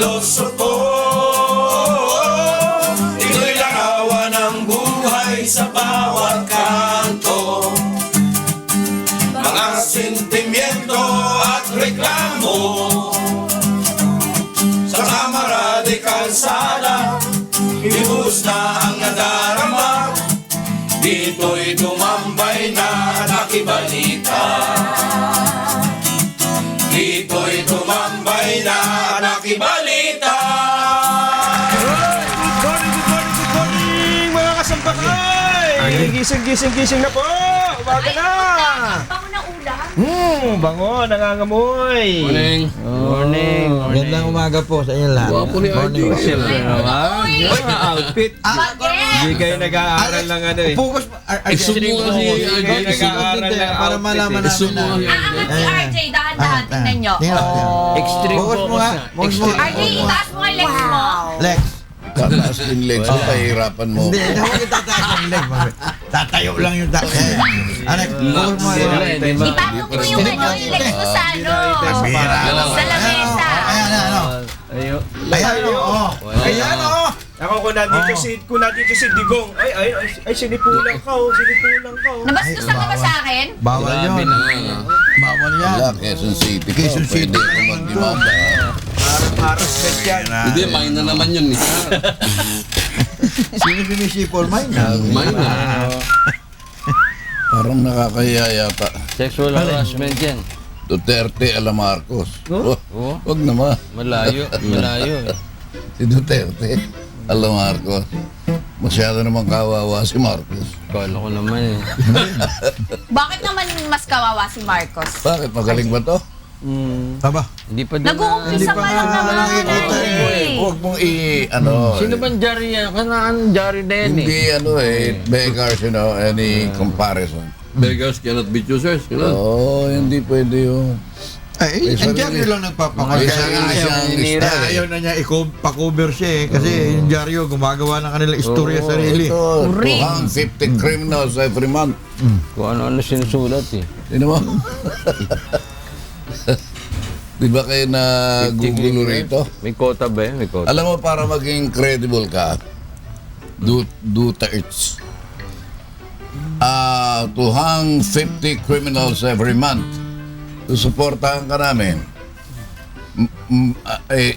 pilosopo. Ito'y larawan ng buhay sa bawat kanto. Mga sentimiento at reklamo sa kamara de kalsada, ibus na ang nadarama. Dito'y tumambay na nakibalita. Dito'y tumambay na nakibalita. Good morning, mga kasampakay! Gising na po! Umaga na! Bango ng ulam. Bango, nangangamoy! Morning. Morning! Magandang umaga po sa inyo lahat. Wapo ni Morning. RJ. Siyempre naman, yung mga outfit. Hindi kayo nag-aaral lang ano eh. Focus mo. Isumo kasi Hindi kayo nag-aaral lang para outfit malaman eh. namin Isumo na. kasi. Aangat si RJ, dahan-dahan, tingnan nyo. Extreme Focus mo focus nga. na. Focus mo. RJ, itaas mo nga yung legs mo. Lex. Tataas yung legs mo, pahirapan mo. Hindi, hindi ako tataas ng leg. Tatayo lang yung taas. Alex, focus mo. Ipatong mo yung legs mo sa ano. Sa lamesa. Ayan, ano. Ayun. Ayan, oh. Ayan, oh. Ako kung nandito si Digong, ay sinipulang ka oh. Nabastos ka ba sa akin? Bawal yun. Bawal yan. Wala, Quezon City pa. Quezon City. Pwede ko magdimanda. Harassment yan. Hindi, mine na naman yun eh. Sino sinisipol? Mine na. Mine na. Parang nakakahiya yata. Sexual harassment yan. Duterte ala Marcos. Oh? Wag naman. Malayo eh. Si Duterte ala Marcos. Masyado naman kawawa si Marcos. Kala ko naman eh. Bakit naman mas kawawa si Marcos? Bakit? Magaling ba to? Aba. Hindi pa din Nag-uumpisa pa lang naman nakikita eh. Huwag mong ano. Sino bang Jari yan? Kanaan Jari din eh. Hindi ano beggars, any comparison. Beggars cannot be choosers. Oo, hindi pwede yun. Ay, ang Jaryo lang nagpapakasya. Ayaw na niya pa-cover siya eh. Kasi yung Jaryo gumagawa ng kanilang istorya sarili. Ito, 250 criminals every month. Kung ano-ano sinusulat eh. Sino mo? Di ba kayo na gugulo rito? May quota ba eh? May quota. Alam mo, para maging credible ka, do touch. 250 criminals every month. Susuportahan ka namin.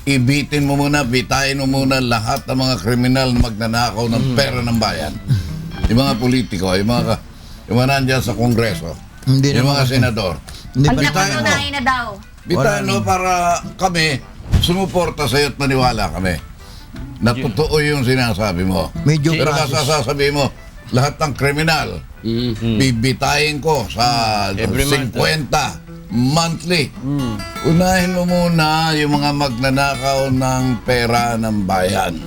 Ibitin mo muna, bitayin mo muna lahat ng mga kriminal na magnanakaw ng pera ng bayan. Yung mga politiko, yung mga nandyan sa kongreso, Hindi yung naman mga kasi. senador. Hindi Pag ba napatunay na daw. Bitayin mo para kami sumuporta sa'yo at maniwala kami na totoo yung sinasabi mo. Medyo Pero process. kasasabi mo, lahat ng kriminal, bibitayin ko sa Every month, 50 monthly. Unahin mo muna yung mga magnanakaw ng pera ng bayan.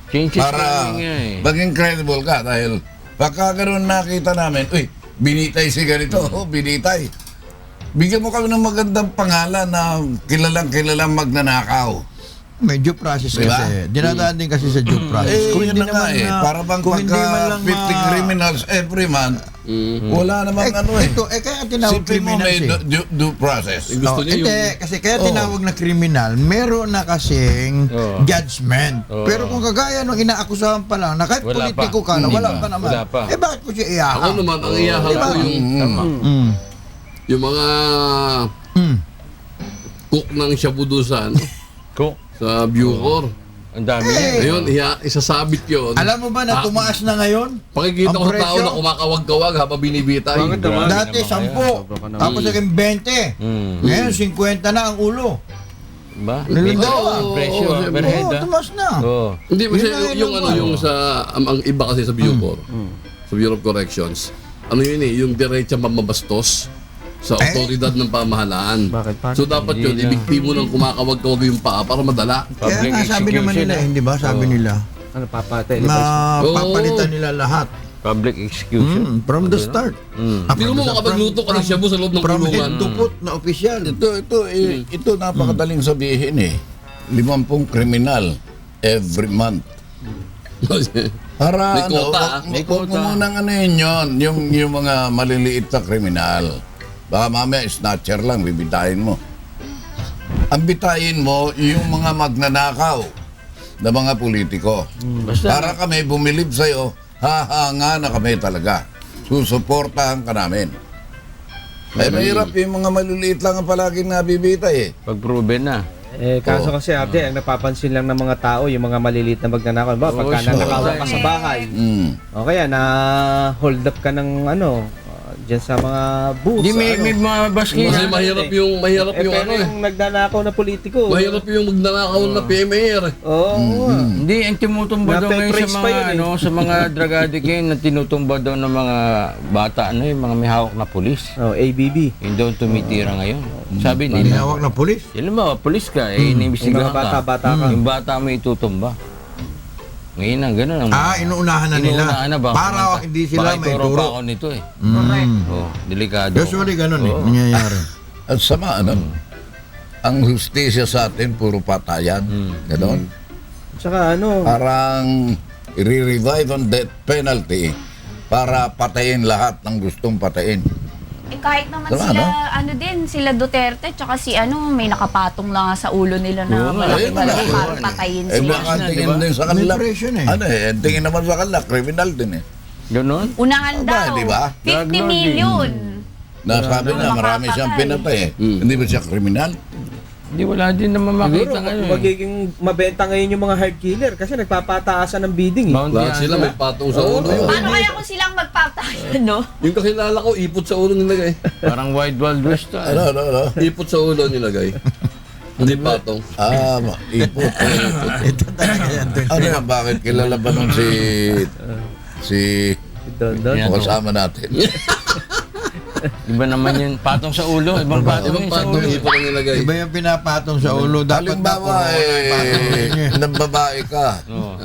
Changes Para nga eh. maging credible ka dahil baka ganoon nakita namin, uy, binitay si ganito, binitay. Bigyan mo kami ng magandang pangalan na kilalang magnanakaw. May due process Diba? kasi. Dinadaan din kasi sa due process. Yun na nga para bang kung hindi pagka man lang 50 criminals every month, wala namang ano eh. Ito, kaya tinawag Simple mo criminal may siya. due process. Gusto niya Hindi, yung... kasi kaya tinawag na kriminal, meron na kasing Oo. judgment. Oo. Pero kung kagaya nung inaakusahan pa lang, na kahit Wala politiko pa. ka na, Hindi wala pa. pa naman. Wala pa. Eh bakit ko siya Ako iahang? naman, ang iyahal Diba? ko yung mga cook ng Shabudusan Cook. sa Bucor. Ang dami Eh. yan. Ayun, isasabit yun. Alam mo ba na tumaas na ngayon? Pakikita ang ko sa tao presyo? na kumakawag-kawag habang binibitay. Bakit naman? Dati 10, tapos naging 20. Ngayon 50 na ang ulo. Ba? Nalito. Ang presyo Oo, per head Oo, ah. tumaas na. Oo. Hindi, kasi Yun na, yung yun ano, na. yung sa, ang iba kasi sa Bucor, sa Bureau of Corrections, ano yun eh, yung diretsang mamabastos sa otoridad ng pamahalaan. Bakit? So dapat yun, Hindi ibigti mo ng kumakawag-kawag yung paa para madala. Kaya Public nga sabi naman execution, nila, ah. hindi ba? Sabi nila, Ano papatay? na Oo. papalitan nila lahat. Public execution. From the start. Hindi mo makapagluto ka ng shabu sa loob ng From kulungan. head to foot na opisyal. Ito napakadaling sabihin eh. 50 kriminal every month. Para May quota, wag mo munang ano yun, yung mga maliliit na kriminal. Baka mamaya snatcher lang, bibitayin mo. ambitayin mo yung mga magnanakaw na mga politiko. Basta, Para kami bumilib sa'yo, hahanga na kami talaga. Susuportahan ka namin. Ay, mahirap yung mga maliliit lang ang palaging nabibitay eh. pag proven na. Kaso kasi ate, ang napapansin lang ng mga tao, yung mga maliliit na magnanakaw. Ba, pagka sure. nanakawan ka sa bahay, o kaya na hold up ka ng dyan sa mga booths. Hindi, may mga baski Kasi na. mahirap yung Pero yung nagnanakaw na politiko. mahirap yung magnanakaw na PMAR. Oo. Hindi, ang tinutumba daw ngayon Nape-praise sa pa mga, yun eh. sa mga drug addict ngayon na tinutumba daw ng mga bata, yung mga may hawak na pulis. Oh, ABB. Yung daw tumitira ngayon. Sabi nila, Tinawag na pulis. yun ba, pulis ka, inimbestigahan Yung mga ka. bata-bata ka. Yung bata mo itutumba. Ngayon ang gano'n. Inuunahan na nila. Inuunahan na ba? Para hindi sila may Baka ituro pa turo. ako nito eh. Correct. Oh, delikado. Usually ganun eh, Oo. nangyayari. At sama, ang hustisya sa atin, puro patayan. Ganon. Tsaka Parang i-revive ang death penalty para patayin lahat ng gustong patayin. Kahit naman Tama, sila, no? sila Duterte, tsaka si may nakapatong lang sa ulo nila na Oo nga, malaki ayun ba nga. para patayin Eh, sila. baka tingin din sa kanila. May presyon eh. Tingin naman sa kanila, criminal din eh. Ganon? Unahan Aba, daw, di ba? 50 million. Nasabi na, marami siyang pinatay eh. Hindi ba siya criminal? Hindi, wala din naman makita Siguro, ngayon eh. magiging mabenta ngayon yung mga hard killer kasi nagpapataasan ng bidding eh. Mount Lahat sila may patong sa ulo. Paano kaya kung silang magpapatayan, no? Yung kakilala ko, ipot sa ulo nilagay. Parang Wild Wild West. Ano? Ipot sa ulo nilagay. Hindi patong. Ipot. Ito talaga yan. Ano yan, bakit kilala ba nun si Don. Yan. kasama natin? Iba naman yun. Patong sa ulo. Ibang patong Ibang yun sa patong, ulo. ipot ang nilagay. Iba yung pinapatong sa ulo. Dapat Halimbawa, ng babae ka. Oo.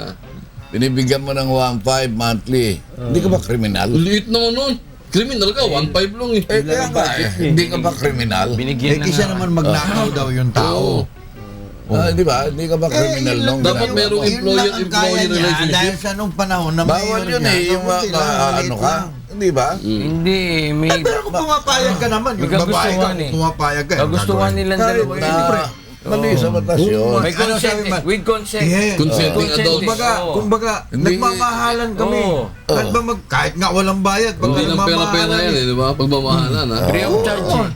Binibigyan mo ng 1.5 monthly. Hindi ka ba kriminal? Liit naman nun. Criminal ka, 1.5 lang eh. Kaya nga, hindi ka ba kriminal? Binigyan na kisa nga. naman magnakaw daw yung tao. Di ba? Hindi ka ba kriminal nung Dapat ginagawa merong mo? employer-employee relationship. Dahil sa nung panahon na Bawal yun eh, yung ano ka. Hindi ba? Hindi, may... Pero kung pumapayag ka naman, yung May babae ka, kagustuhan eh. kung pumapayag ka. Kagustuhan nilang Kahit dalawa na yun. mali sa batas yun. May Ano consent sabi eh. man? With consent. Yeah. Consenting adult. Kumbaga, Hindi- nagmamahalan kami. Oo. Kahit ba kahit nga walang bayad, pag Hindi lang pera-pera nagmamahalan yan eh, di ba? Pagmamahalan ha. Free of charge eh.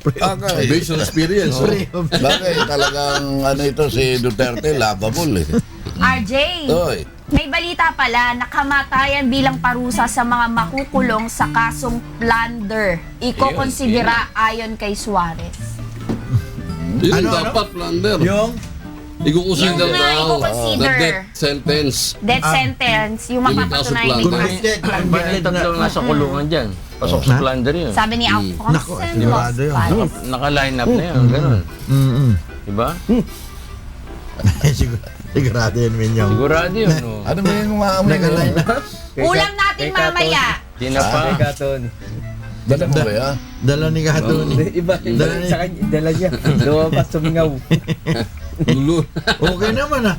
Okay. Based on experience. Bakit talagang ito si Duterte lovable eh. RJ, Oy. may balita pala na kamatayan bilang parusa sa mga makukulong sa kasong plunder. Iko-konsidera ayon kay Suarez. Yun Ano? dapat, plunder. Yung Ikukonsider Yung nga, daw iko-consider. na death sentence. Death sentence, yung Yung mapapatunayan kaso ni plunder. convicted. Ba na tatlo nasa kulungan dyan? Pasok sa plunder yun. Sabi ni Alfonso sigurado yun. Naka-line up na yun. Ganun. Diba? Sigurado yan, Minyong. Sigurado yun. Oh. Ano ba yung maamoy ko? Ulam natin mamaya. Di na pa. Dala mo ba yan? Dala ni Katon. Iba sa kanya, dala niya. Lumabas sumingaw. Gulo. Okay naman ah.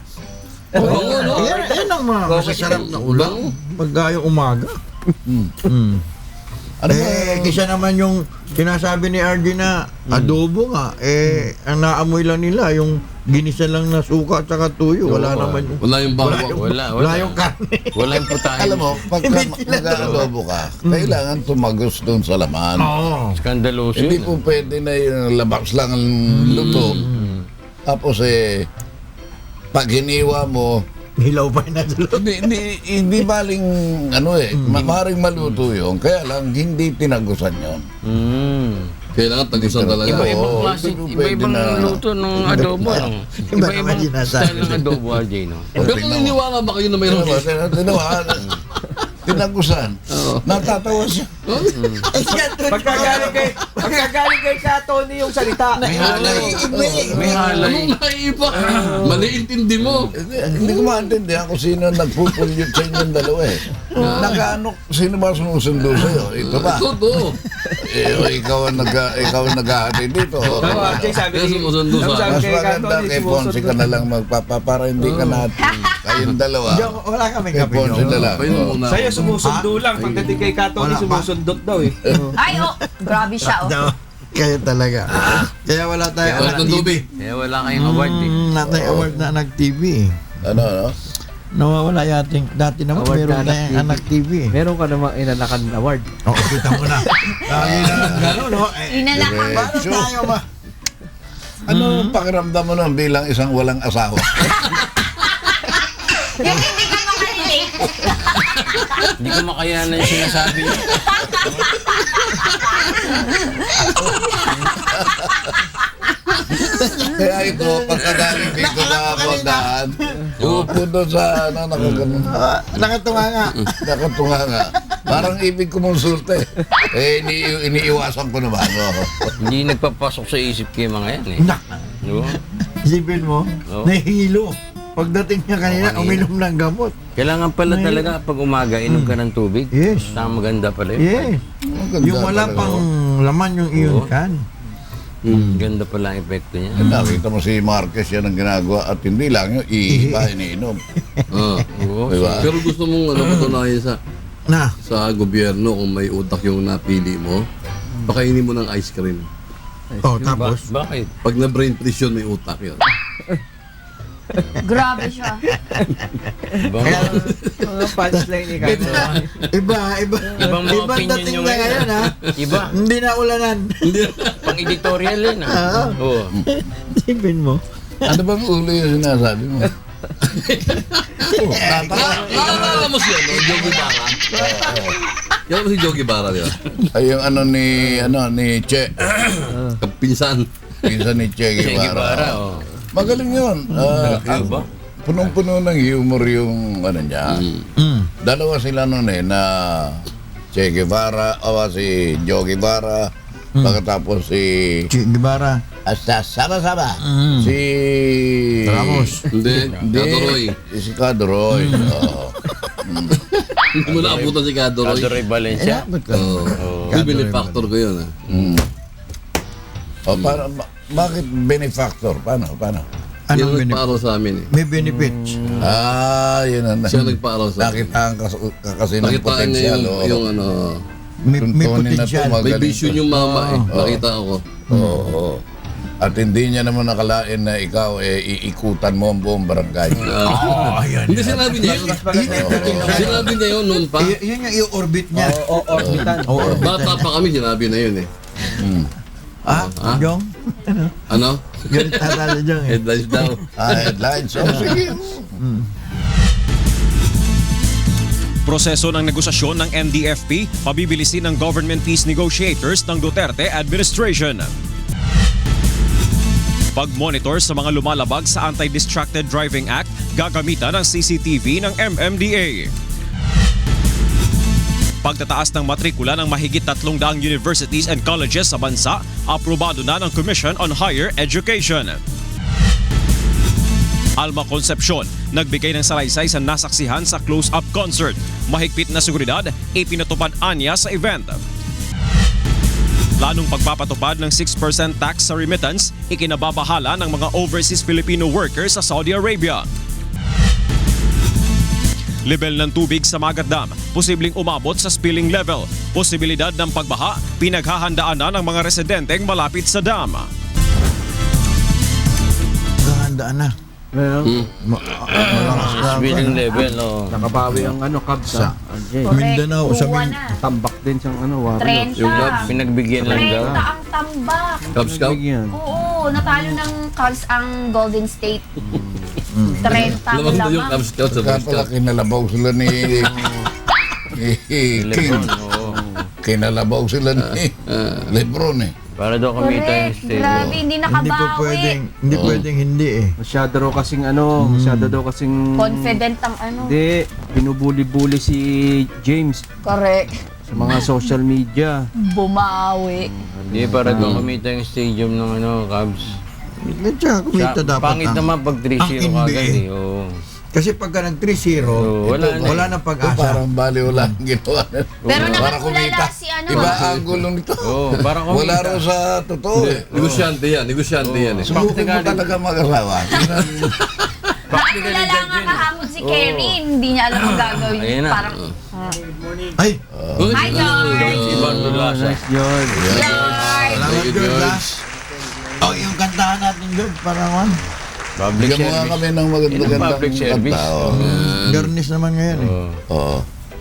Yan ang mga masasarap na ulam. Pagkayong umaga. Ano ba? Kisa naman yung sinasabi ni RG na adobo nga, ang naamoy lang nila yung ginisa lang na suka at saka tuyo. Wala naman yung... Wala yung bawang. Wala yung karne. Wala yung putahin. Alam mo, pagka mag-aadobo ka, kailangan tumagos doon sa laman. Oo. Skandaloso Hindi yun. po pwede na yung labas lang ang luto. Tapos pag hiniwa mo, Hilaw pa yung nasa loob. hindi baling maring maluto yun. Kaya lang, hindi tinagusan yun. Kailangan tagusan talaga. Iba-ibang Oo, klase, hindi pwede iba-ibang na- luto ng adobo. No? Iba naman Iba-ibang sinasabi. style ng adobo, RJ, no? Pero naniniwala ba kayo na mayroon Tinagusan. Natatawa siya. Pagkagaling kay Tony yung salita. May halay. May halay. Anong naiiba? Maliintindi mo. Hindi ko maintindihan kung sino nagpupulyot sa inyong dalawa eh. Sino ba sumusundo sa'yo? Ito ba? Totoo. Ikaw ang naghahatid dito. RJ sabi Kaya sumusundo sa sabi Mas kay maganda Tony, kay Ponce ka na lang para hindi ka natin. Kayong dalawa. Wala kami Kay Ponce na lang. Kayo muna. Sa'yo sumusundo lang. Pagdating kay Tony, Wala pa. sumusundot daw eh. Ay, grabe siya, oh. Kaya talaga. Kaya wala tayong Wala anak ng TV. tubig. Eh, wala kayong award eh. Wala tayong award na anak TV. Ano? Nawawala yating. Dati naman Award meron na anak tayong TV. anak TV. Meron ka namang inalakan award. Oo, kita mo na. Lagi na gano'n, no? Inalakan. Paano tayo ma? Ano ang pakiramdam mo nun bilang isang walang asawa? Yung hindi ka makarelate. Hindi ko makayanan yung sinasabi niya. Kaya ito, pagkagaling dito sa Bondaan, uupo doon sa nakaganon. Nakatunga nga. Nakatunga nga. Parang ibig kumonsulte. Iniiwasan ko naman. Hindi nagpapasok sa isip ko yung mga yan eh. Nak, No? isipin mo, Oo. nahihilo. Pagdating niya kanina, Oo, kanina. uminom ng gamot. Kailangan pala talaga pag umaga, inom ka ng tubig. Yes. Tama, maganda pala yun. Yes. Yung wala pang laman yung iyon Oo. kan. Ganda pala ang epekto niya. Nakita mo si Marquez yan ang ginagawa at hindi lang yung iiba, iniinom. Ah. Oo. Diba? Pero gusto mong patunayan Na, sa gobyerno kung may utak yung napili mo, pakainin mo ng ice cream. oh, tapos, Bakit? Pag na brain freeze yun, may utak yun. Grabe siya. Mga punchline ni Carlo. iba. Ibang mga Ibang opinion dating nyo na ngayon. ngayon, ha? Iba. Hindi na ulanan. Pang editorial yun ah. Oo. Isipin mo. Ano bang ulo yung sinasabi mo? Nakakala mo siya, no? Jogi Barra. Yan mo si Jogi Barra, di ba? Ay, yung ni Che. Kapinsan. Minsan ni Che Che Guevara. Guevara. Oo. Magaling yun. Diba? Punong-puno ng humor yung niya. Dalawa sila noon na Che Guevara, si Joe Guevara, pagkatapos si Che Guevara. hasta sama-sama. Si Ramos. Hindi, Gadoroy. Si Cadoroy. Oo. Hindi mo naabutan si Gadoroy. Adoray Valencia. Oo. Yung benefactor ko yun, ah. Bakit benefactor? Paano? Yan Anong ang benefit? nagpaaraw sa amin, eh. May benefits. Yun na. Siya nagpaaraw sa amin. Nakitaan ka kasi ng Nakitaan niya potensyal. yung May Tuntunin na to, potensyal. may Magaling vision to. yung mama, eh. Nakita ko. Oo. At hindi niya naman nakalain na ikaw iikutan mo ang buong barangay. Hindi sinabi niya yun. Sinabi niya yun noon pa. Yun yung i-orbit niya. Orbitan. Bata pa kami, sinabi na yun, eh. Jong? Ano? Ganit ata na Jong, eh. Headlines daw. Headlines. Oh, sige. Proseso ng negosasyon ng NDFP, pabibilisin ng government peace negotiators ng Duterte administration. Pag-monitor sa mga lumalabag sa Anti-Distracted Driving Act, gagamitan ng CCTV ng MMDA. Pagtataas ng matrikula ng mahigit 300 universities and colleges sa bansa, aprobado na ng Commission on Higher Education. Alma Concepcion, nagbigay ng salaysay sa nasaksihan sa close-up concert. Mahigpit na seguridad, ipinatupad anya sa event. Planong pagpapatupad ng 6% tax sa remittance, ikinababahala ng mga overseas Filipino workers sa Saudi Arabia. Level ng tubig sa Magat Dam, posibleng umabot sa spilling level. Posibilidad ng pagbaha, pinaghahandaan na ng mga residenteng malapit sa dam. Gahandaan na. Spilling level, no. Nakabawi ang Cubs Sa- sa Anjay. Correct. Mindanao, sa Kuha Min- na. Tambak din siyang Warriors. 30. Yung pinagbigyan lang daw. 30 ang tambak. Cub Scout? Bigyan. Oo, natalo ng Cubs ang Golden State. 30 Alam mo yung lamang. Cub Scout sa Boy Kaya pala Scout. kinalabaw sila ni King. Lebron, oo. Kinalabaw sila ni Lebron eh. Para daw kumita yung Correct. stadium. Grabe, hindi nakabawi. Hindi pwedeng hindi eh. Masyado raw kasing masyado daw kasing Confident ang Hindi, binubuli-buli si James Correct. sa mga social media. Bumawi. Hindi, para daw kumita yung stadium ng Cubs. Medyo kumita dapat Pangit ang- naman pag 3-0 ang kagad NBA. eh. Oo. Kasi pagka nag 3-0, Oo, wala na eh. wala na Ito pag-asa. parang bali wala ang ginawa. Pero Para nakatulala kumita. si ano. Iba ang gulo nito. Oo, para kumita. Wala raw sa totoo eh. Negosyante yan yan, eh. Subukan mo talaga mag-asawa. Nakatulala nga kahapon si Kerry. Hindi niya alam ang gagawin. Ayun na. Parang, Ay, Hi, George! Ibang tulasa. Nice, George. George! Salamat, Thank you, George, ha? George. Oh, yung kantahan natin, George, parang man. Public Bigyan mo nga service. kami ng Yan ang magandang public service. Garnis naman ngayon, eh. Oo.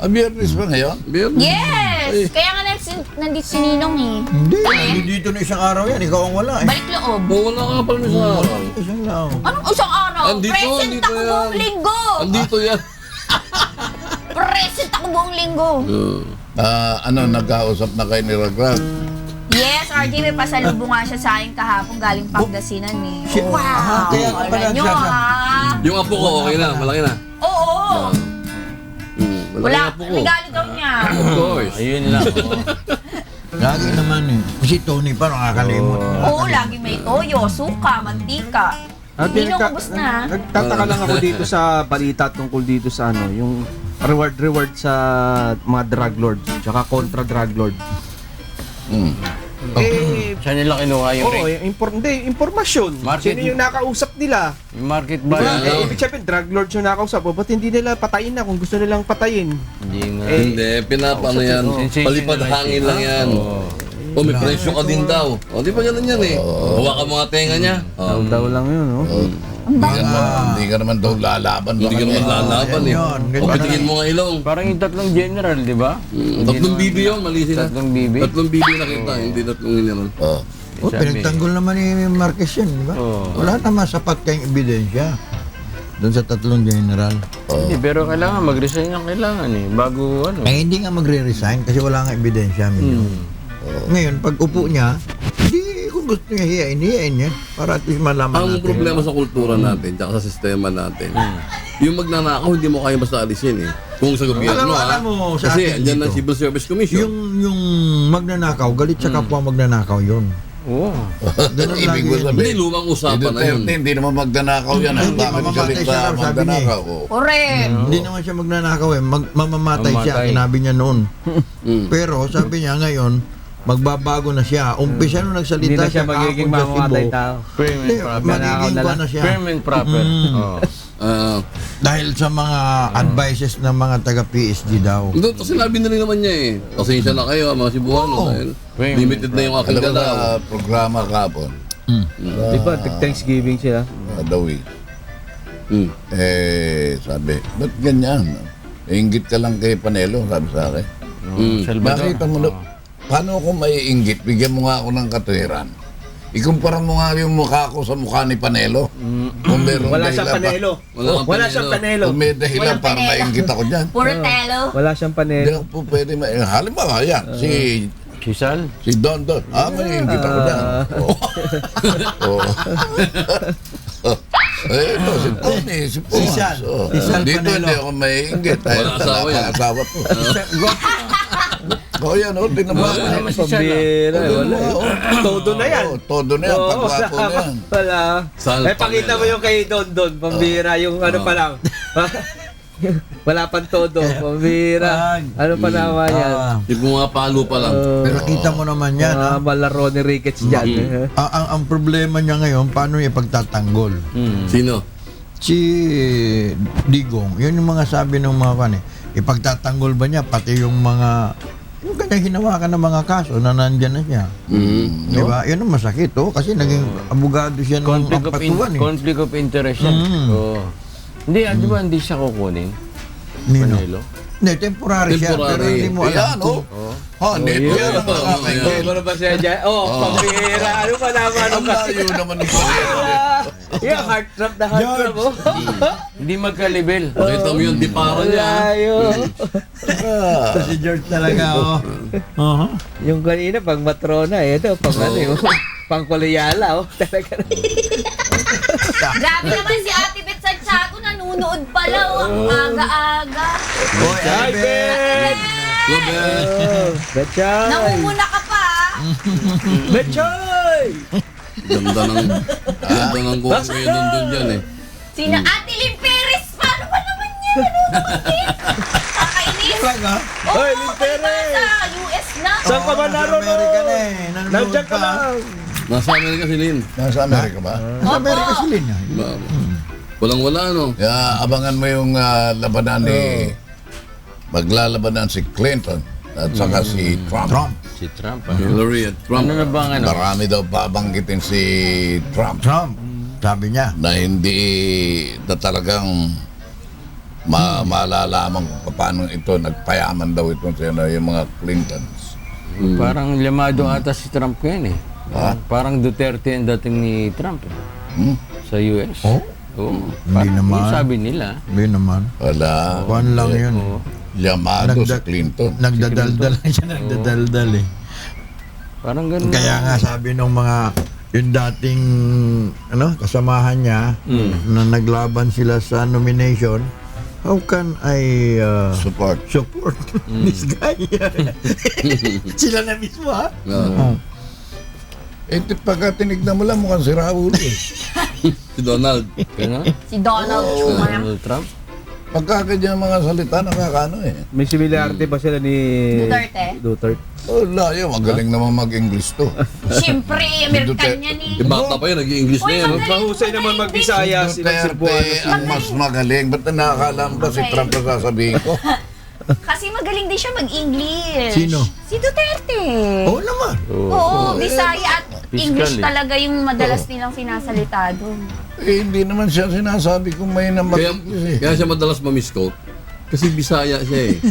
Biyernes ba ngayon? Biyernes. Yes! Kaya nga nandito si Ninong eh. Hindi dito na isang araw yan. Ikaw ang wala, eh. Balik loob. Wala ka pala sa araw. Isang lang. Anong isang araw? Andito, Present andito ako yan. buong linggo! Andito yan. Present ako buong linggo! Nagkausap na kayo ni Raglag? Yes, RJ, may pasalubong nga siya sa akin kahapon galing Pangasinan eh. Wow! Kaya ka pala Alam nyo siya- ah! Yung apo ko, okay na. Malaki na. Oo! Malaki Wala, na apo ko. regalo daw niya. Of course. Ayun lang. oo. Lagi naman, eh. Si Tony pa nakakalimot. Oo, lagi may toyo, suka, mantika. Ninong, ubos na. Nagtataka lang ako dito sa balita tungkol dito sa ano, yung reward sa mga drug lords, tsaka kontra drug lord. Eh, Saan nila kinuha yung oo, rate? hindi, informasyon. Market- Sino yung nakausap nila? Yung market Diba? value. Eh, ibig sabihin, drug lords yung nakausap. O, ba't hindi nila patayin na kung gusto nilang patayin? Hindi nga. Eh, Hindi, pinapano yan. Sensation Palipad na hangin lang yan. O may presyo ka din daw. O di ba ganun yan eh. Huwa ka mga tenga niya. daw lang yun, no? Hindi ka naman daw lalaban. Hindi ka naman lalaban eh. Yun, O ganyan. pitigin mo nga ilong. Parang yung tatlong general, di ba? Tatlong bibi yun, mali sila. Tatlong bibi? Tatlong bibi nakita, hindi tatlong general. Oh, pinagtanggol naman ni Marquez yan, di ba? Oo. Wala naman sapat kayong ebidensya doon sa tatlong general. Hindi, pero kailangan mag-resign ang kailangan eh. Bago ano. Ay, hindi nga magre-resign kasi wala nga ebidensya. Ngayon, pag upo niya, hindi, kung gusto niya hiyain niya para at least malaman Ang natin. problema sa kultura natin, tsaka sa sistema natin, yung magnanakaw, hindi mo kaya basta alisin eh. Kung sa gobyerno Alam mo, sa Kasi atin andyan dito, ng Civil Service Commission. yung magnanakaw, galit sa kapwa magnanakaw yun. Oo. Ganun Ibig lagi ko yun. sabihin, Hindi, lumang usapan na yun. Hindi naman magnanakaw yan. Ang Hindi, bakit mamamatay galit siya sa raw, sabi niya eh. magnanakaw? Oo. Correct. Hindi naman siya magnanakaw eh, mamamatay siya, Mamatay. sinabi niya noon. Mm. Pero sabi niya ngayon, magbabago na siya. Umpisa nung nagsalita Hindi na siya siya magiging kahapon sa mamamatay Cebu, tao. Prim and Hindi, proper. magiging na kwa lang. na siya. Prim and proper. Oo. Dahil sa mga advices ng mga taga-PSD daw. Doon, sinabi na rin naman niya eh. Pasensya na kayo mga Cebuano. Oo. Dahil Wait. limited na yung aking Alam mo galaw. sa programa kahapon, Di ba, Thanksgiving sila. Dawi, Mm. sabi, ba't ganyan? Inggit ka lang kay Panelo, sabi sa akin. Salvador. Nakita mo na, paano ako maiinggit? Bigyan mo nga ako ng katwiran. Ikumpara mo nga yung mukha ko sa mukha ni Panelo. Kung meron Wala siyang dahilan panelo. Wala Siyang Pa, panelo. kung may dahilan Walang para panelo. maiinggit ako dyan. Puro telo. Wala siyang Hindi panelo. ako po pwede halimbawa yan, Si Sal. si Don. Maiinggit ako dyan. Oo. Ito, si Tony, si Pumas. Sal. Oh. Si Sal Dito Panelo. hindi ako maiinggit. Wala asawa yan. Asawa po. O yan, tinabahan naman si Sal. Pambira, wala. Todo na yan. Todo na yan, pagwapo na yan. Wala. Sal Eh, pakita mo yung kay Don, pambira, yung ano pa lang. Wala pang todo, pambira. Ano pa naman yan? Yung mga palo pa lang. Pero kita mo naman yan. Mga malaro ni Ricketts dyan. Ang problema niya ngayon, paano niya pagtatanggol? Sino? Si Digong, yun yung mga sabi ng mga kan ipagtatanggol ba niya pati yung mga yung kanyang hinawakan ng mga kaso na nandyan na siya. Di ba? Yun ang masakit, kasi naging abogado siya ng ampatuan. Conflict of interest yan. Oo. Hindi, di ba hindi siya kukunin? Nino? Panelo? Hindi, temporary siya. Pero Temporary. hindi mo Yan, alam kung Nito yan ang mga kaibigan. Ano ba siya dyan? Pambira. Ano pa naman? Ang layo naman ni Panelo. Yung heart trap na heart trap, Hindi magka-level. Pakita mo yung dipara niya. Layo. si George talaga, Yung kanina, pang matrona, ito, pang ano yung, pang koleyala, talaga. Grabe naman si Ate Beth Santiago, nanunood pala, ang aga-aga. Boy, Hi, Ben! Betchay! Namumuna ka pa, ah. Betchay! Ganda ng kuha kayo doon dyan eh. Sina Ate Lynn Perez, paano ba naman yan? Kakainis. Talaga? Hoy, Oo, Lynn iba Perez! sa US na. Saan ka ba Nasa naroon? Amerika na eh. Nanonood Nandiyan ka pa. lang! Nasa Amerika si Lynn. Nasa Amerika ba? Nasa Amerika si Lynn. Walang-wala no? Kaya abangan mo yung labanan ni maglalabanan si Clinton at saka si Trump. Si Trump. Hillary at Trump. Ano na ba ang ano? Marami daw babanggitin si Trump Sabi niya. na hindi na talagang malalaman kung paano ito nagpayaman daw ito sa yung mga Clintons. Parang lamado ata si Trump ngayon eh. Parang Duterte ang dating ni Trump eh. Sa US. Oh? Oo. Hindi Parang naman. yung sabi nila. Hindi naman. Wala. Kuhan lang yun. Oo. Llamado si Clinton. Nagdadaldal lang siya, nagdadaldal eh. Parang ganun. Kaya nga sabi ng mga yung dating kasamahan niya na naglaban sila sa nomination, how can I Support. support this guy? Sila na mismo ha? Oh. Pagka tinignan mo lang mukhang si Raul eh. Si Donald. Ganun? Si Donald Trump. Donald Trump? Pagka ganyan mga salita, nakakano eh. May similarity ba sila ni Duterte? Wala yun, magaling naman mag-English to. Siyempre, American yan eh. Bata pa yun, nag-i-English na Uy, yan. magaling Mahusay naman mag-Bisaya si Cebuano. ang mas magaling. Ba't nakakala mo ba si Trump na sasabihin ko? Kasi magaling din siya mag-English. Sino? Si Duterte. Oo naman. Oo, Bisaya at English eh. talaga yung madalas nilang sinasalita doon. Hindi naman siya sinasabi kung may na mag-English eh. Kaya siya madalas ma-misquote. Kasi Bisaya siya eh.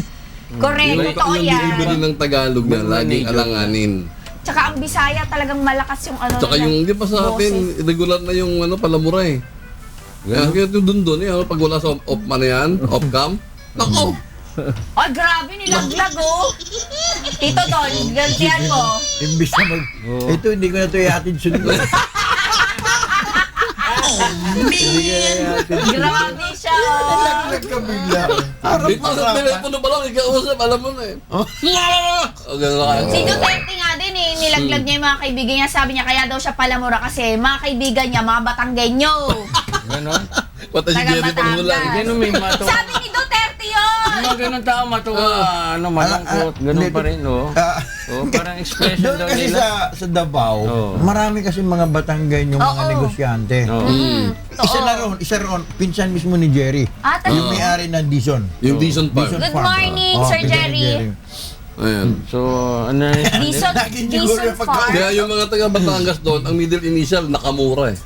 Correct, totoo Yung delivery yan. ng Tagalog niya, laging alanganin. Tsaka ang Bisaya talagang malakas yung ano Tsaka nila, yung, di ba sa atin, boses. regular na yung palamura eh. Kaya doon eh, pag wala sa off-man na yan, off-cam, nako! Ay, grabe, nilaglag oh. Tito Don, gantihan mo. Imbis na ito, hindi ko na ito ihatid sunod. Grabe siya oh. Nagkabigla. Dito sa telepono pa lang, ikausap, alam mo na eh. O, gano'n na Si kayo. Duterte nga din eh, nilaglag niya yung mga kaibigan niya. Sabi niya, kaya daw siya palamura kasi mga kaibigan niya, mga Batanggenyo. Ganun? Pati si Taga Jerry Pangulan. Batangas. Ganun may matuwa. Sabi ni Duterte yun! Yung mga ganun tao matuwa. Malungkot. Ganun pa rin, no? Parang expression Doon daw kasi nila. sa Davao, Oo. marami kasi mga Batanggay yung mga Oo. negosyante. Isa ron, pinsan mismo ni Jerry. Ah, Yung talaga. may-ari ng Dison. Yung Dison Park. Dison Good Farm. morning, Oo, Sir pinsan ni Jerry. Ayan. So, ano na yun? Dison, Lagi siguro Dison yung pagka- Farm. Kaya yung mga taga Batangas doon, ang middle initial, Nakamura eh.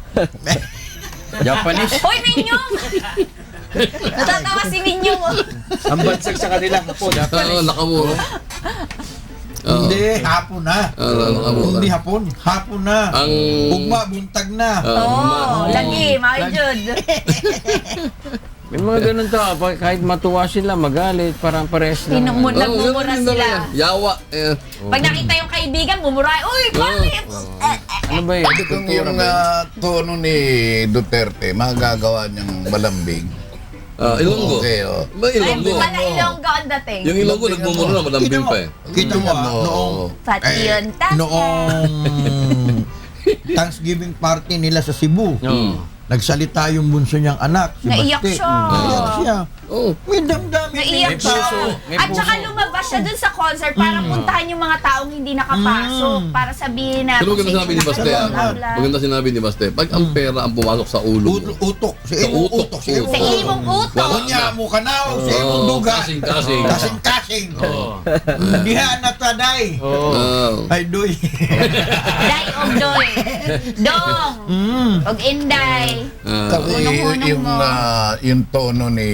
Japanese? Hoy, Minyong! Natatawa si Minyong oh. Ang bansag sa kanila, hapon. Oo, Nakamura. Hindi, hapon na. Nakamura. Hindi hapon, hapon na. Ang... Ugma, buntag na. Oh, lagi, mga Jud. May mga ganun tao. Kahit matuwa sila, magalit, parang pares lang. Nagmumura sila. Yawa. Eh. Pag nakita yung kaibigan, mumuray. Uy, bakit? Ano ba yun? Kung yung tono ni Duterte, magagawa niyang malambing. Ilonggo. Okay, oh. Ba Ay, Ilonggo? pala Ilonggo ang dating. Yung Ilonggo, nagmumura na, malambing pa eh. Kita mo, noong Pati yun, tata. noong Thanksgiving party nila sa Cebu. Oo. Nagsalita yung bunso niyang anak, si Naiyak Baste. siya. Naiyak siya. Oh. May damdamin. Naiyak May siya. puso. May At saka puso. lumabas siya dun sa concert para puntahan yung mga taong hindi nakapasok. Para sabihin na Pero kung maganda sinabi ni sino Baste, nakasama. maganda sinabi ni Baste, pag ang pera ang pumasok sa ulo mo, Utok. Si Sa imong utok. utok. Sa imong utok. Wala. Kunya mo ka na o sa imong duga. Kasing-kasing. Kasing-kasing. Diha na taday. Ay, doy. Day og doy. Dong. Og inday. Kasi Unong-unong yung, mo. yung tono ni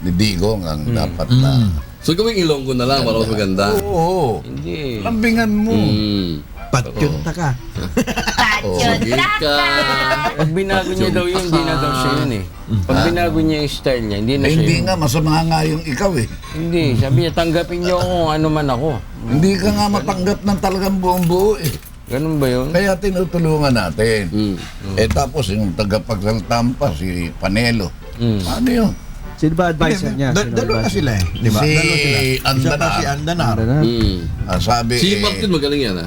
Digong ang dapat na. So gawing Ilonggo na lang, para mas maganda. Oo. Hindi. Lambingan mo. Patyun ta ka. Patyon. sige ka. Tata. Pag binago niya daw yun, hindi na daw siya yun eh. Pag binago niya yung style niya, hindi na Eh, siya hindi yun. nga, masama nga yung ikaw eh. Hindi. Sabi niya, tanggapin niyo ako kung ano man ako. Hindi ka nga matanggap ng talagang buong buo eh. Ganun ba yun? Kaya tinutulungan natin. Eh tapos yung tagapagsaltam pa, si Panelo. Ano yun? Sino ba advisor niya? Sino Dalo na advisor? sila eh. Di ba? Si Dalo sila. Isa pa Andanar. si Andanar. Sabi Si Martin magaling yan ha.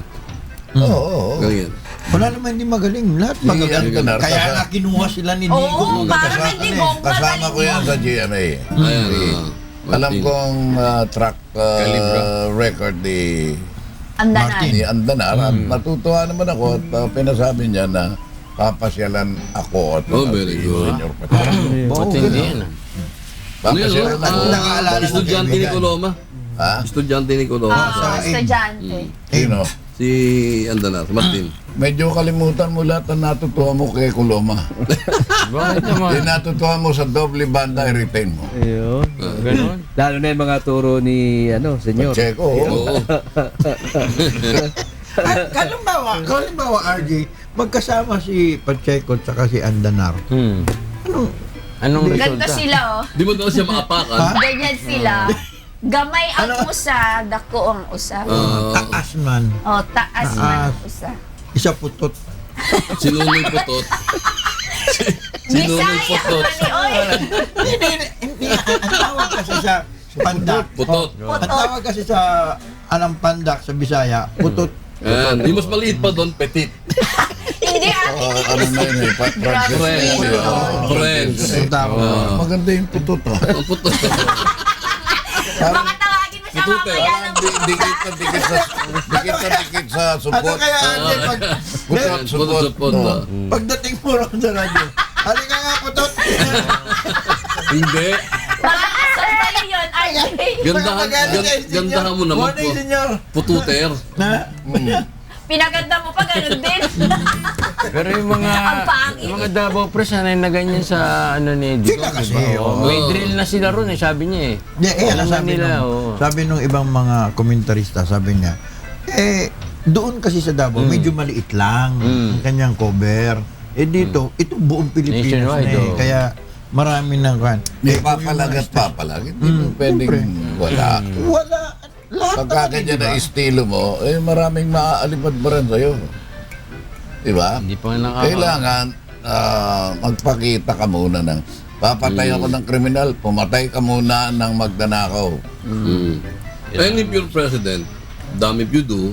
Oo. Magaling yan. Wala naman hindi magaling. Lahat Si magaling. Andanar. Kaya nga kinuha sila ni Digo. Oo, parang may digong Kasama ko yan sa GMA. Ayan. Alam kong track record ni Andanan. Andanar. At natutuwa naman ako at pinasabi niya na papasyalan ako at Oh, very good. Senior Patrol. Ba't hindi yan? Ano yun? Papasyalan ako. Nakaalala ko Estudyante ni kaibigan. Coloma. Ha? Estudyante ni Coloma. Oo, estudyante. Sino? Si Andanar, Martin. Medyo kalimutan mo lahat na natutuwa mo kay Coloma. Bakit naman? Yung natutuwa mo sa doble banda, i-retain mo. Ayun. Ganun. Lalo na yung mga turo ni, senyor. Pacheco, oo. Oo. Kalimbawa, RJ, magkasama si Pacheco at saka si Andanar. Anong Ganto resulta? sila, oh. Di mo daw siya maapakan? Ganyan sila. Gamay ang usa, dako ang usa. Taas man. Oh, taas man ang usa. Isa putot. Sinunoy putot. Sinunoy Bisaya putot. man ni oy. Hindi. Ang tawag kasi sa pandak. Putot. Ang tawag kasi sa pandak sa Bisaya, putot. Yan. Di mas maliit pa doon, petit. Hindi akin. Ano na yun eh, Francis. Friends. Friends. Ang tawag. Maganda yung putot, ha? Ang putot. Baka tawagin mo siya mamaya ng Dikit sa Ano support. kaya RJ pag Putot. pagdating mo ron sa radyo? Ano ka nga putot? Hindi. Baka kasal yun, RJ. Gandahan mo naman Morning, po. senyor. Pututer. Na? Pinaganda mo pa, ganun din. Pero yung mga Ang pangit. yung mga Davao Press sanay na ganyan sa ni Digong, Sila kasi, diba? oo. May drill na sila ron sabi niya Alam Alam nila, oo. sabi nung ibang mga komentarista, sabi niya, doon kasi sa Davao, medyo maliit lang ang kanyang cover. Dito, ito buong Pilipinas na Nationwide, oo. Kaya marami nang kan. Papalagat. Hindi mo pwedeng wala. Wala. Lahat Pagka naman, ganyan di ba? na estilo mo, maraming maaalipad pa rin sa'yo. Diba? Hindi pa Kailangan magpakita ka muna ng papatay ako ng kriminal, pumatay ka muna ng magnanakaw. And if you're president, damn if you do,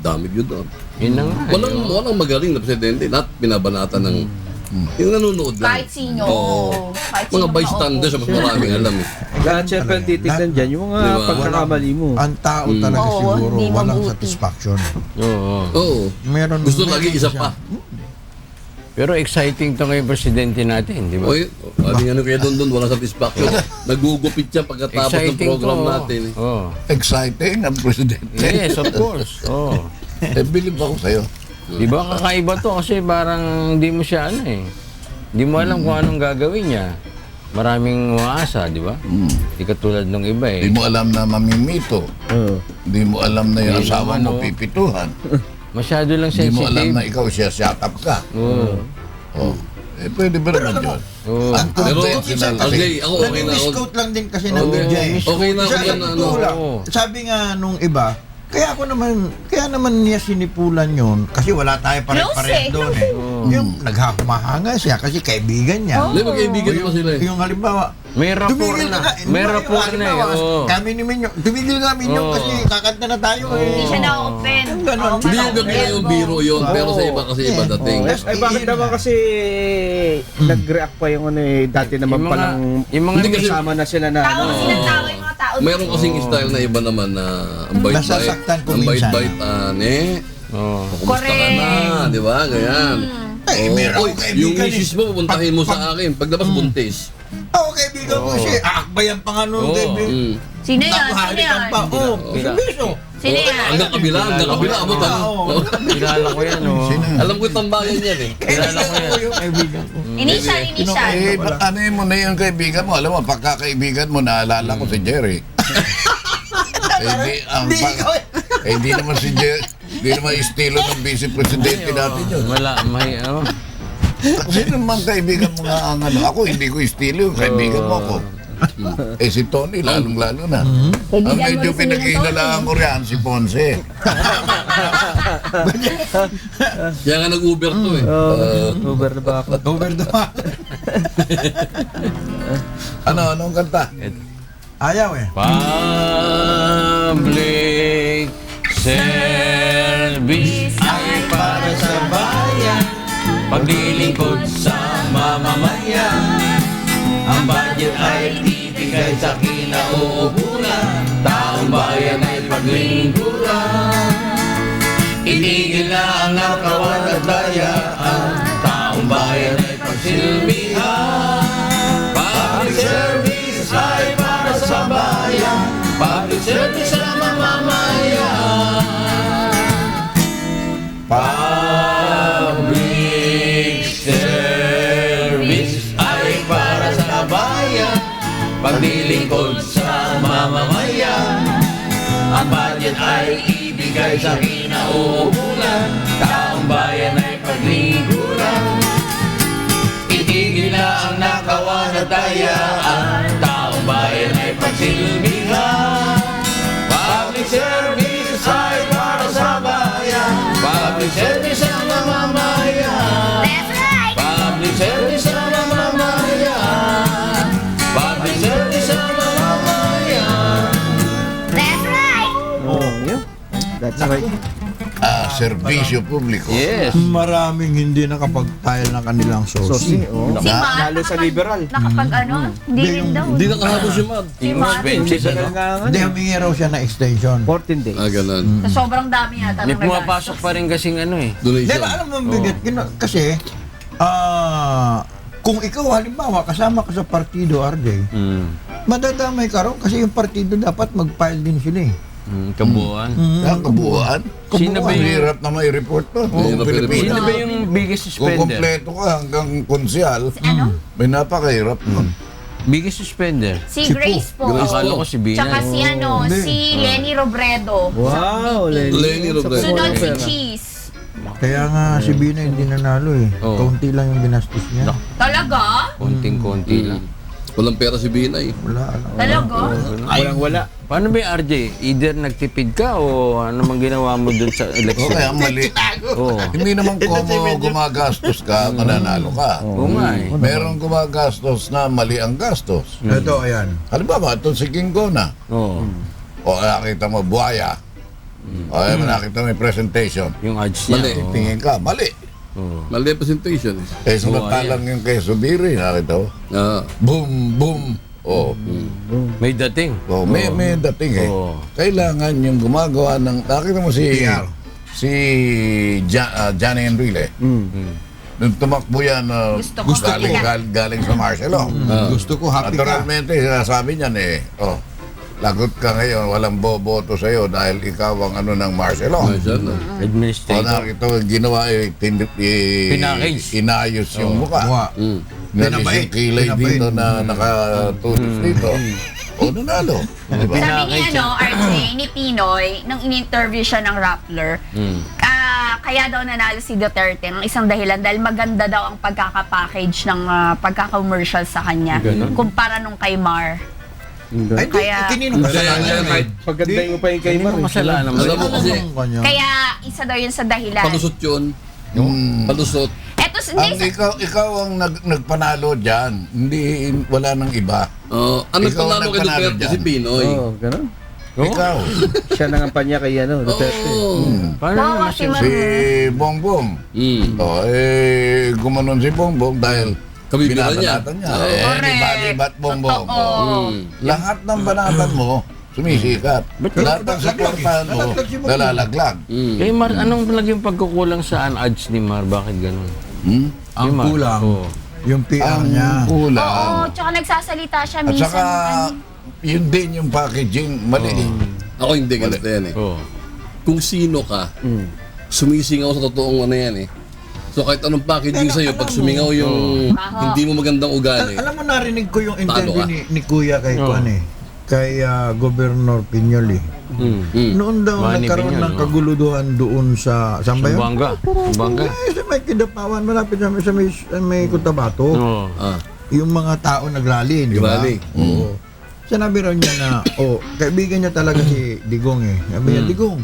damn if you don't. Yun na nga. Walang magaling na presidente, not binabanatan ng yung nanonood lang. Kahit sino. Oo. Kahit Mga sino bystanders, mas maraming alam eh. Lahat syempre ang titignan dyan, yung mga Diba? pagkakamali mo. Ang tao talaga Oo, siguro, hindi walang mabuti. satisfaction. Oo. Oo. Meron, Gusto meron lagi isa siya. pa. Pero exciting to ngayong presidente natin, di ba? Oy, sabi nga kaya doon walang satisfaction. Nagugupit siya pagkatapos ng Exciting program to. natin. Eh. Oh. Exciting ang presidente. Yes, of course. Oh. Believe ako sa'yo. Di ba kakaiba to kasi parang hindi mo siya Hindi mo alam kung anong gagawin niya. Maraming umaasa, di ba? Di katulad nung iba Hindi mo alam na mamimito. Oo. Hindi mo alam na yung Hindi asawa naman, mo oh. pipituhan. Masyado lang Hindi mo alam na sensitive. ikaw siya shut up ka. Oo. Oh. Pwede ba naman yun? Oo. Ang Pero, conventional kasi. RJ, ako okay na ako. Nag-scout lang din kasi ng DJ. Okay na ako Sa yan na ano. totoo lang, Oo. sabi nga nung iba, kaya naman niya sinipulan yun kasi wala tayo Close pare-pareho eh. doon eh. Yung naghahumahanga siya kasi kaibigan niya. Hindi, magkaibigan naman sila eh. Yung halimbawa, May rapport tumigil na. ka May Yung rapport na halimbawa, Oo. Kami ni Minyo, tumigil nga Minyo Oo. kasi kakanta na tayo eh. Hindi siya na-open. Ganon. Oo, Hindi yung gabi na yung biro yun, pero sa iba kasi iba dating. Ay, bakit naman kasi nag-react pa yung dati naman Yung mga- palang yung mga hindi kasama na sila na Tawa silang tawa yung mga tao. Mayroon kasing style na iba naman na ang bait-bait. Nasasaktan ko Ang minsan. bait-baitan eh. Oo. Kumusta ka na, di ba? Ganyan. Ay, meron Uy, akong yung kaibigan misis mo, pupuntahin mo sa akin. Paglabas buntis. Oo, kaibigan ko siya. Aakbayan pa nga nung Oo. kaibigan. Sino yan? Sino Nakuhalikan yan? pa. Oo, servisyo. Sino yan? Hanggang kabila, abot Oo. Kilala ko yan, oh. Alam ko yung tambayan yan eh. Kilala ko yan. Yung kaibigan ko. Initial. Ano mo na yung kaibigan mo? Alam mo, pagkakaibigan mo, naalala ko si Jerry. Hindi naman si Jerry, hindi naman estilo ng vice presidente natin yun. Wala, may Kasi naman kaibigan mo nga ang ano. Ako, hindi ko estilo yung kaibigan mo ako. Si Tony, lalong-lalo na. Ang medyo pinag-iinalaan ko riyan, si Ponce. Kaya nga nag-Uber to eh. Uber na ba ako? Over the map. Anong kanta? Ayaw eh. Public service ay para sa bayan, paglilingkod sa mamamayan. Ang budget ay tibigay sa kinauupulan, taong bayan ay paglingkuran. Itigil na ang nakawan at dayaan, taong bayan ay pagsilbihan. Public service ay para sa bayan, public service paglilingkod sa mamamayan. Ang budget ay ibigay sa kinauukulan, taong bayan ay paglingkuran. Itigil na ang nakawanatayaan, taong bayan ay pagsilbihan. Public service ay para sa bayan, public service ang mamamayan. That's right! Public service ang mamamayan, public service ang mamamayan. That's right! Oh, yun. That's right. Serbisyo publiko. Yes. Maraming hindi nakapag-file ng kanilang So, sosi. Si Mar, Lalo sa liberal. nakapag ano, hindi rin daw. Hindi nakahabol si Mar. Si Mar. Tagal nga nga. Hindi, humingi raw siya na extension. 14 days. Ganun. Sa sobrang dami yata May ng pumapasok pa rin kasing ano eh. Di Donation. ba, alam mo, bigat. Kasi, kung ikaw halimbawa kasama ka sa partido, RJ, madadamay ka raw kasi yung partido dapat mag-file din sila eh. Kabuuan. Ang kabuuan. Sino ba Ang yung, hirap na may report to. Kung Hirap Pilipino. sino ba yung biggest Kung suspender? kompleto ka hanggang konsyal, Ano? may napakahirap nun. Biggest suspender? Si Grace po. Grace Akala ko si Binay. Tsaka si ano, Hindi. si Lenny Robredo. Wow, Lenny Robredo. Sunod si Cheese. Kaya nga si Bina hindi nanalo eh. Oo. Kaunti lang yung ginastos niya. Talaga? Konting-konti lang. Walang pera si Binay. Wala. Talaga? Walang-wala. Paano ba yung RJ? Either nagtipid ka o ano mang ginawa mo dun sa O election? kaya mali. Oo. Hindi naman kung gumagastos ka, mananalo ka. Oo nga eh. Merong gumagastos na mali ang gastos. Ito, ayan. Halimbawa, ito si Kingona. Oo. O nakita mo, buhaya. O nakita mo yung presentation. Yung ads Mali. niya. oo. Tingin ka, mali. Oo. Mali ang presentation. Eh, samantalang yung kay Subiri, nakita mo. Boom, boom. O, May dating. may dating eh. Oo. Kailangan yung gumagawa ng, nakita mo si Johnny Enrile. Nung tumakbo yan, Gusto ko galing sa Marcelo. Gusto ko happy ka. Naturalmente, sinasabi niyan lagot ka ngayon, walang boboto sa'yo dahil ikaw ang ano ng Marcelo. O Administrator. nakita mo, ginawa Pinackage. inayos yung mukha. Mukha. Nalis Pinabait. yung kilay Pinabait. dito na nakatutos dito. O nanalo. Diba? Sabi ni RJ, ni Pinoy, nung in-interview siya ng Rappler, kaya daw nanalo si Duterte ang isang dahilan dahil maganda daw ang pagkakapackage ng pagkaka-commercial sa kanya kumpara nung kay Mar. Ay, Kaya- kininong kasalanan yan. Kahit paganda mo pa yung kay Hindi Mar. mo kasalanan mo. Alam mo kasi, Kaya isa daw yun sa dahilan. palusot yun. Palusot. Eto, Ang hindi, ikaw ang nagpanalo dyan. Hindi, wala nang iba. Ang Ikaw ang nagpanalo kay nagpanalo Duterte dyan. si Pinoy. Oo, ganun. Ikaw. Siya nangampanya kay Duterte. Paano Oo, naman si siya? Mar. Si Bongbong. Gumanon si Bongbong dahil Kabibira niya. binabanatan niya. Correct. Libat Bongbong. Totoo. Lahat ng banatan mo, sumisikat. Lahat ng suportahan mo, nalalaglag. Kay Mar, anong naging pagkukulang sa ads ni Mar? Bakit ganun? Ang Mar. kulang. Oo. Yung PR Ang niya. kulang. Oo, tsaka nagsasalita siya At minsan. saka, yun din yung packaging, mali. Ako hindi ganito yan eh. Oo. Kung sino ka, sumisingaw sa totoong ano yan eh. So kahit anong packaging Pero sa'yo, alam pag mo, sumingaw yung Baho. hindi mo magandang ugali, Alam mo, narinig ko yung Talo interview ka. ni Kuya kay Oo. kay Governor Piñol eh. Noon daw Manny nagkaroon Piñol, ng no? kaguluduhan doon sa saan ba yun? Bangga. Bangga. Sa may Kidapawan, malapit sa may Cotabato. Oo. Yung mga tao nagrally, di ba? Nagrally. Oo. Sinabi raw niya na, kaibigan niya talaga si Digong eh. Sabi niya, Digong,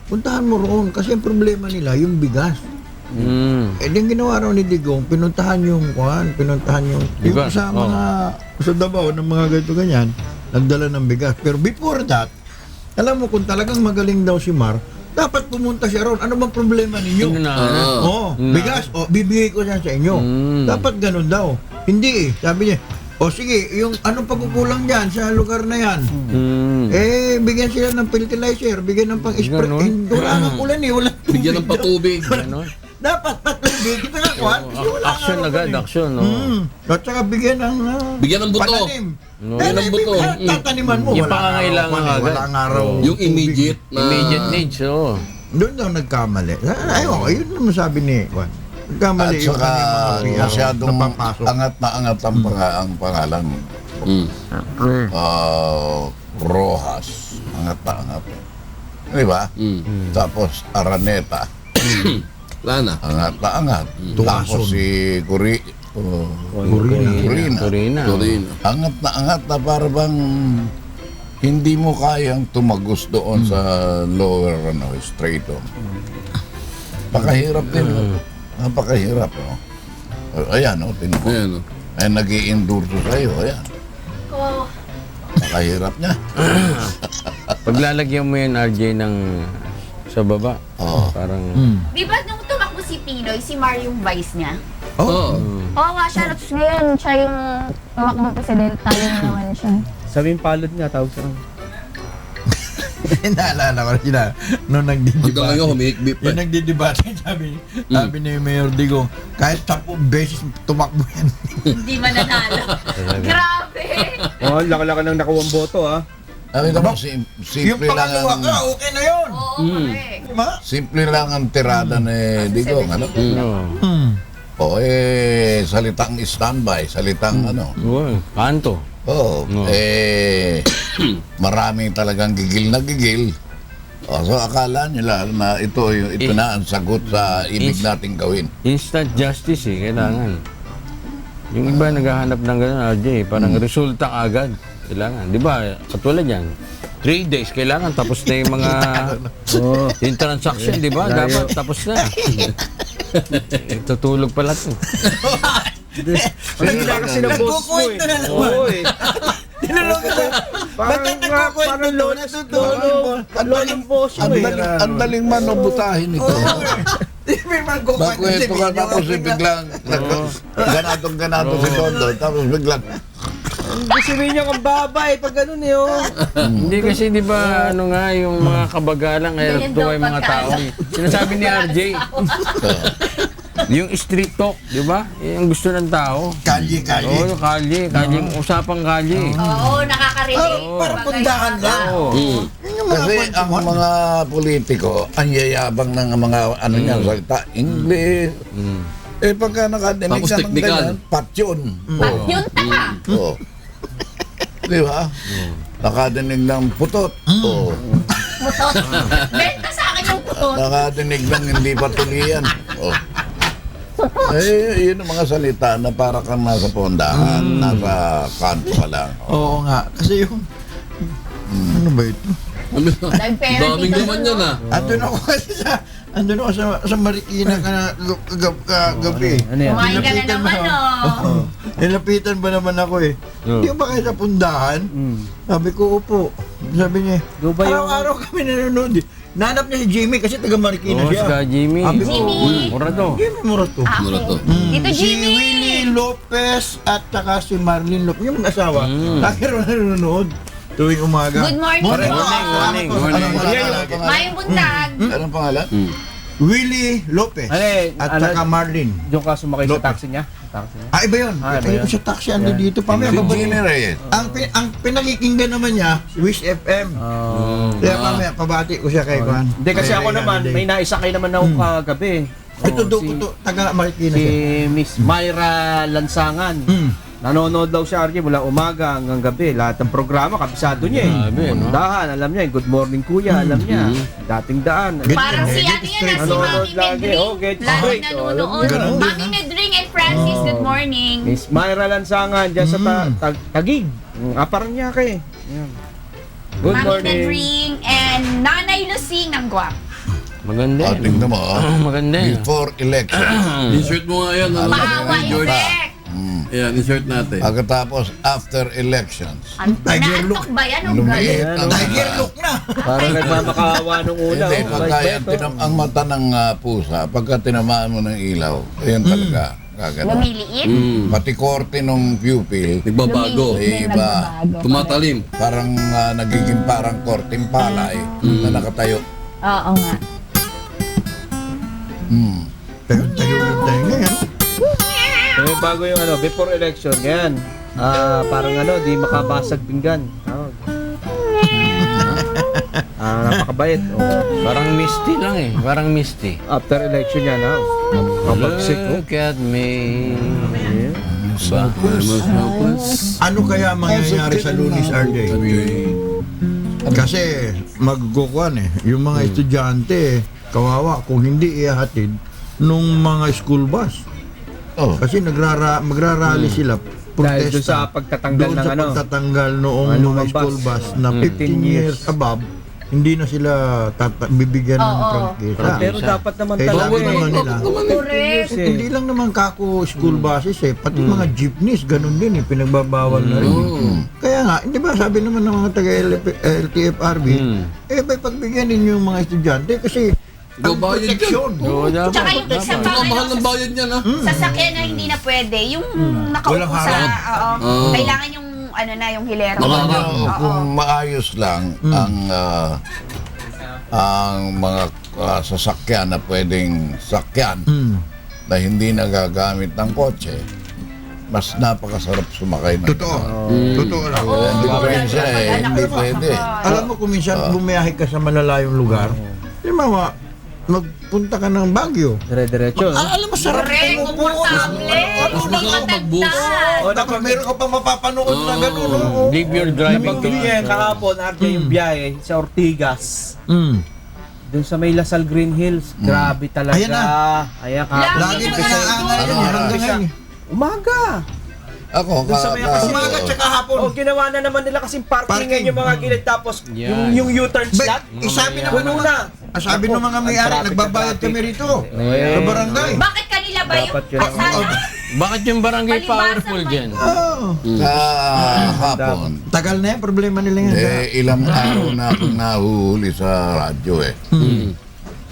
puntahan mo roon kasi ang problema nila, yung bigas. Eh, yung ginawa raw ni Digong, pinuntahan yung Bigas, sa mga, sa Davao ng mga ganito ganyan, nagdala ng bigas. Pero before that, alam mo kung talagang magaling daw si Mar, dapat pumunta siya roon. Ano bang problema ninyo? Bigas, bibigay ko yan sa inyo. Dapat ganun daw. Hindi eh. Sabi niya, sige, yung anong pagkukulang dyan sa lugar na yan? Bigyan sila ng fertilizer, bigyan ng pang-spray. Wala nang ulan eh, wala bigyan ng patubig. dapat patubig. Kita nga, Juan. Action agad, action. At saka bigyan ng Bigyan ng buto. pananim. Bigyan ng buto. Tataniman mo. Yung wala pangangailangan araw, agad. Wala ang araw. Yung immediate na... Immediate needs, oo. Doon daw nagkamali. Ayun, yun naman sabi ni Juan. Kamali At yung saka kanyang mga masyadong napapasok. angat na angat ang pangalan. Rojas. Angat na angat. Di ba? Tapos Araneta. Wala na. Angat na angat. Tapos si Corina. Torino. Angat na para bang hindi mo kayang tumagos doon sa lower straight. Napakahirap din. Napakahirap. Ayan, tingnan mo. Ayan, Ay, nag-i-endurso sa'yo. Ayan. Ko, Napakahirap niya. Paglalagyan mo yan, RJ, ng sa baba. Oo. Parang... di ba nung tumakbo si Pinoy, si Mario yung vice niya? Oo. Oo nga siya. Tapos ngayon, siya yung tumakbong presidente. Tayo naman siya. Sabihin palad nga, tawag sa Naalala ko sila nung Hanggang nagdidebate. ngayon, humihikbip pa. Yung nagdidebate, sabi ni Mayor Digong, kahit 10 beses tumakbo yan. Hindi mananalo. Grabe! Oh, laki-laki ng nakuwang boto, ha? Sabi mo, yung simple lang pangalawa ka, ang... okay na yun. Oo, correct. Diba? Simple lang ang tirada ni Digong, ano? O, salitang standby, salitang ano. Kanto. Oo, No. maraming talagang gigil na gigil. So akala nila na ito na ang sagot sa ibig nating gawin. Instant justice kailangan. Yung iba naghahanap ng gano'n, RJ, parang resulta agad. Kailangan. Di ba, katulad yan, 3 days, kailangan tapos na yung mga yung transaction, di ba? Dapat tapos na. Tutulog pala to. Ang hina kasi ng boss mo, eh. Oo, eh. Parang lolong boss mo, eh. Ang daling manubutahin ito. Bakwento ka tapos biglang ganatong-ganato si Tondo tapos biglang Gusto niya kang baba, eh. Pag ganun, eh, oh. Hindi kasi di ba ano nga yung mga kabagalang kaya Ganyan natuwa daw yung mga tao. Sinasabi ni RJ, yung street talk, di ba? Yung gusto ng tao. Kalye. Oo, yung kalye, usapang kalye. Oo, nakaka-relate. Para pundahan lang. Oo. Yun yung mga kasi kwento ang mo. mga politiko ang yayabang ng mga ano niya salita English. Pagka nakadinig Tapos ka ng technical. ganyan, pat yun. At yun tama. Oo. Di ba? Nakadinig ng putot. Oo. Putot. Benta sa akin yung putot. Nakadinig ng hindi patulian. Oh. Yun ang mga salita na para kang nasa pondahan, nasa kanto ka lang. Oo nga. Kasi yung... Ano ba ito? Daming naman yan, ah. Andun ako kasi andun ako sa Marikina kagabi. Ano yan? Kumain ka na Nilapitan naman, ba- oh. Nilapitan ba naman ako eh? Hindi ba kayo sa pundahan? Sabi ko, upo. Sabi niya, Go ba yung- araw-araw kami nanonood eh. Nanap niya si Jimmy kasi taga Marikina Oo, siya. si Jimmy. Sabi ko, Jimmy. Mura to. Jimmy Morato. Ah, Ano to? Dito, Si Jimmy. Willie Lopez at saka si Marlene Lopez, yung asawa. Lagi rin nanonood tuwing umaga. Good morning. Morning. Morning. Anong pangalan? Mayong buntag. Anong pangalan? Willie Lopez Ano eh, at ano- saka Marlene. Diyon ka sumakay sa Lopez. taxi niya? Taxi niya? Iba yun. Ah, iba Ayun yun. sa taxi, ando dito pa. Si Jimmy Reyes. Ang pinakikinggan naman niya, Wish FM. Kaya mamaya, pabati ko siya kay Juan. Hindi kasi ako naman, may naisakay naman ako kagabi. Ito Oh, do si- ko to, taga Marikina Si siya. Miss Myra Lansangan. Nanonood daw siya, RJ, mula umaga hanggang gabi. Lahat ng programa, kabisado niya eh. Grabe, no? Pundahan, alam niya. Good morning, kuya, alam niya. Dating daan. Parang si Get ano yan, straight. si Nanonood Mami lagi. Medring. Oh, get Lagi straight. Oh, alam nanonood. niya. Ganun din, Mami Medring and Francis, good morning. Miss Myra Lansangan, dyan sa Tagig. Paranaque. Yan. Good Mami morning. Medring and Nanay Lucing ng Guap. Maganda yan. Tingnan mo, Maganda yan. before election. Insert mo nga yan. Ano? Maawa George. effect. Ayan, insert natin. Pagkatapos, after elections. Tiger look. Naatok ba yan? Ang Lumiit galing. ang Tiger look na. Parang nagmamakawa nung una. Hindi, oh. pagka Right, yan, Beto? ang mata ng pusa, pagka tinamaan mo ng ilaw, ayan talaga. Gagano. Lumiliit. Pati korte ng pupil, Nagbabago. Lumiliit. Iba. Nagbabago. Tumatalim. parang nagiging parang korteng palay na nakatayo. Oo nga. Pero tayo ngayon. Eh, bago yung ano, before election, yan. Parang ano, di makabasag pinggan. Tawag. Napakabait. Oh. Parang misty lang eh. Parang misty. After election yan, ha? Kabagsik ko. Look at me. Ano kaya mangyayari sa Lunes, RJ? Kasi magkukuan yung mga estudyante, kawawa kung hindi ihahatid nung mga school bus. Oh. Kasi magrarally sila Dahil doon protesta sa pagtatanggal doon ng sa ano. pagtatanggal noong Ano mga bang school bus? bus na 15 years above, hindi na sila bibigyan ng Oo. prangkisa. Pero dapat naman Eh, talaga sabi naman eh. nila, Correct. Kasi, hindi lang naman kako school buses pati mga jeepneys, ganun din pinagbabawal na rin. Kaya nga, hindi ba sabi naman ng mga taga-LTFRB, may pagbigyan din yung mga estudyante kasi ang Babayad yan. proteksyon. Oo, dapat. Tsaka yung isa Ang pang mahal ng bayad niya na. sasakyan na hindi na pwede, yung nakaupo Walang sa, harap. kailangan yung yung hilera. Kung maayos lang ang mga sasakyan na pwedeng sakyan na hindi nagagamit ng kotse, mas napakasarap sumakay ng Totoo. Totoo lang. Hindi ko rin siya hindi pwede. Alam mo kung minsan bumiyahe ka sa malalayong lugar, halimbawa, magpunta ka ng Baguio. dire-diretso. no? Alam mo, sarap Correct, mo. komportable. Mas masarap mag-bus. Tapos meron ka pa mapapanood na gano'n. no? Leave your driving Nabanggit niya yan kahapon, RJ, yung biyahe sa Ortigas. Doon sa may Lasal Green Hills. Grabe talaga. Ayan na. Ayan ka. Lagi na inaangal yan. Hanggang ngayon. Umaga. Ako, Doon sa may kasi- Umaga tsaka hapon. O, ginawa na naman nila kasing parkingan Parking. yung mga gilid. Tapos, Yan. yung U-turn slot. Isabi naman Puno naman. na. Sabi ng mga may-ari, nagbabayad kami rito. Sa barangay. Bakit kanila ba yung Dapat yun. kasana? Bakit yung barangay Palibasa powerful pa dyan? Oo. sa hapon, Tagal na yan, problema nila yan. ilang araw na akong nahuhuli sa radyo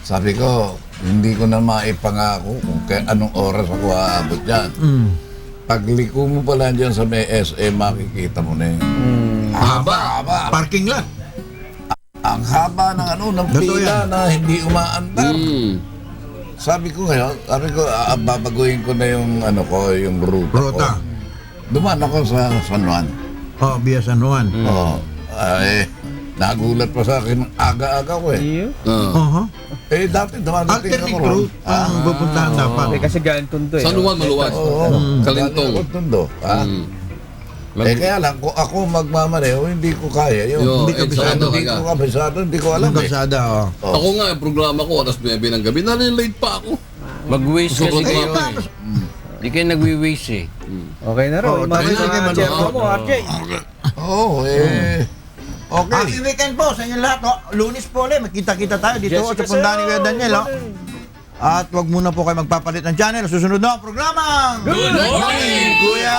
Sabi ko, hindi ko na maipangako kung anong oras ako aabot dyan. Pagliko mo pala dyan sa may SM, makikita mo na yun. Haba. Parking lot. Ang haba ng ng Totoo pila yan. na hindi umaandar. Sabi ko ngayon, babaguhin ko na yung yung ruta Ruta. ko. Dumaan ako sa San Juan. Oh, via San Juan. Nagulat pa sa akin aga-aga ko Uh-huh. dati dumadating Alternate ako ron. route ang pupuntahan dapat. Kasi galing Tondo San Juan maluwag. Kalintong. Tondo. Kaya lang, kung ako magmamaneho, hindi ko kaya yun. Yo, Hindi kabisado. Hindi ko kabisado, hindi ko alam Ang kalsada, oh. Ako nga, yung programa ko, alas 9 ng gabi, nalilate pa ako. Mag-waste kasi Sobrang kayo tapos. Hindi kayo nagwi-waste Okay na rin. Oo, Imagine sige, na Manu. chairman mo, RJ. Okay. Happy weekend po sa inyo lahat. Oh. Lunes po ulit, magkita-kita tayo dito sa Punta ni Kuya Daniel. Oh. At wag muna po kayo magpapalit ng channel. Susunod na ang programa. Good morning, Kuya!